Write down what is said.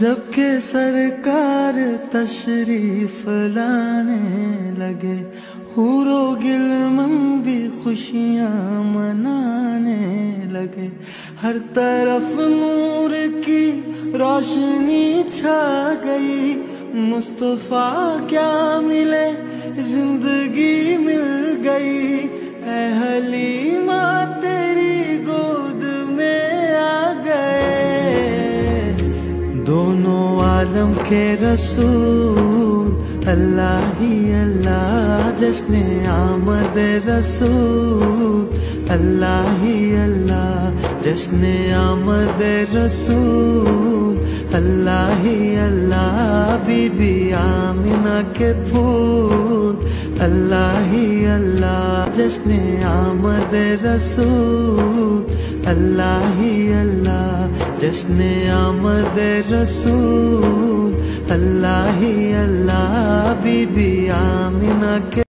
جب کہ سرکار تشریف لانے لگے، حور و گلمن بھی خوشیاں منانے لگے، ہر طرف نور کی روشنی چھا گئی، مصطفیٰ کیا ملے زندگی مل گئی، اے حلیمہ تیری گود میں آ گئے، دونوں عالم کے رسول اللہ ہی اللہ، جشن آمد رسول اللہ ہی اللہ، جشن آمد رسول اللہ ہی اللہ، بی بی آمنہ کے پھول اللہ ہی اللہ، جشن آمد رسول اللہ ہی اللہ، جشن آمد رسول اللہ ہی اللہ، بی بی آمنہ کے